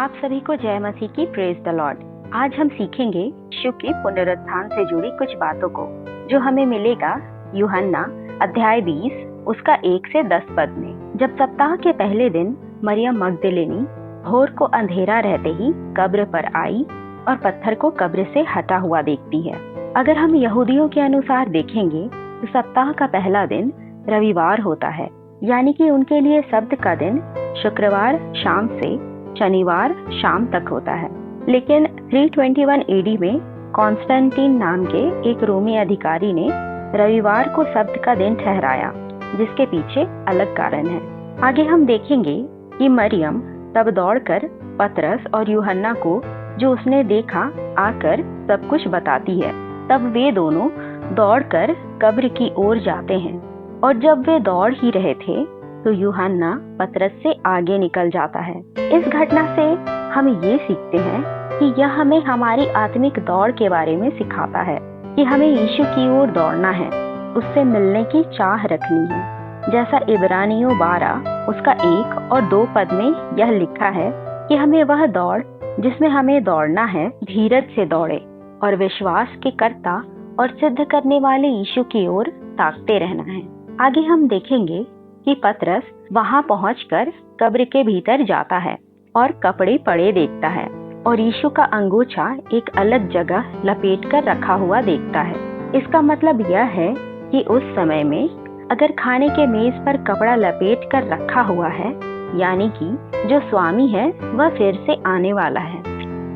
आप सभी को जय मसीह की प्रेज द लॉर्ड। आज हम सीखेंगे यीशु के पुनरुत्थान से जुड़ी कुछ बातों को जो हमें मिलेगा यूहन्ना अध्याय 20 उसका 1 से 10 पद में। जब सप्ताह के पहले दिन मरियम मगदलिनी भोर को अंधेरा रहते ही कब्र पर आई और पत्थर को कब्र से हटा हुआ देखती है। अगर हम यहूदियों के अनुसार देखेंगे तो सप्ताह का पहला दिन रविवार होता है, यानी कि उनके लिए सब्त का दिन शुक्रवार शाम से शनिवार शाम तक होता है। लेकिन 321 एडी में कॉन्स्टेंटीन नाम के एक रोमी अधिकारी ने रविवार को सब्त का दिन ठहराया, जिसके पीछे अलग कारण है। आगे हम देखेंगे कि मरियम तब दौड़कर पतरस और यूहन्ना को जो उसने देखा आकर सब कुछ बताती है। तब वे दोनों दौड़कर कब्र की ओर जाते हैं और जब वे दौड़ ही रहे थे तो यूहन्ना पतरस से आगे निकल जाता है। इस घटना से हम ये सीखते हैं कि यह हमें हमारी आत्मिक दौड़ के बारे में सिखाता है कि हमें यीशु की ओर दौड़ना है, उससे मिलने की चाह रखनी है। जैसा इब्रानियों 12 उसका 1 और 2 पद में यह लिखा है कि हमें वह दौड़ जिसमें हमें दौड़ना है धीरज से दौड़े और विश्वास के कर्ता और सिद्ध करने वाले यीशु की ओर ताकते रहना है। आगे हम देखेंगे कि पतरस वहां पहुंचकर कब्र के भीतर जाता है और कपड़े पड़े देखता है और यीशु का अंगूछा एक अलग जगह लपेट कर रखा हुआ देखता है। इसका मतलब यह है कि उस समय में अगर खाने के मेज पर कपड़ा लपेट कर रखा हुआ है, यानी कि जो स्वामी है वह फिर से आने वाला है।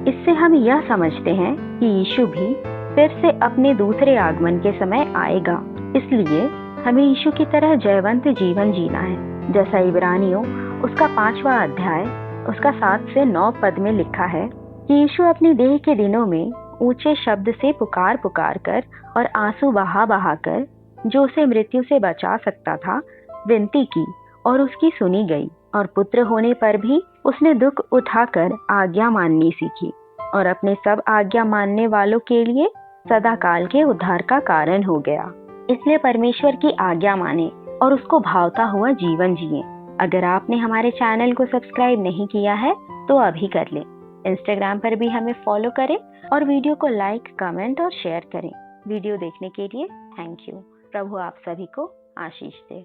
इससे हम यह समझते हैं कि यीशु भी फिर से अपने दूसरे आगमन के समय आएगा। इसलिए हमें यीशु की तरह जयवंत जीवन जीना है। जैसा इब्रानियों उसका 5वां अध्याय उसका 7 से 9 पद में लिखा है कि यीशु अपनी देह के दिनों में ऊंचे शब्द से पुकार कर और आंसू बहा कर जो उसे मृत्यु से बचा सकता था विनती की और उसकी सुनी गई, और पुत्र होने पर भी उसने दुख उठाकर आज्ञा माननी सीखी और अपने सब आज्ञा मानने वालों के लिए सदाकाल के उद्धार का कारण हो गया। इसलिए परमेश्वर की आज्ञा माने और उसको भावता हुआ जीवन जिए। अगर आपने हमारे चैनल को सब्सक्राइब नहीं किया है तो अभी कर लें। इंस्टाग्राम पर भी हमें फॉलो करें और वीडियो को लाइक, कमेंट और शेयर करें। वीडियो देखने के लिए थैंक यू। प्रभु आप सभी को आशीष दे।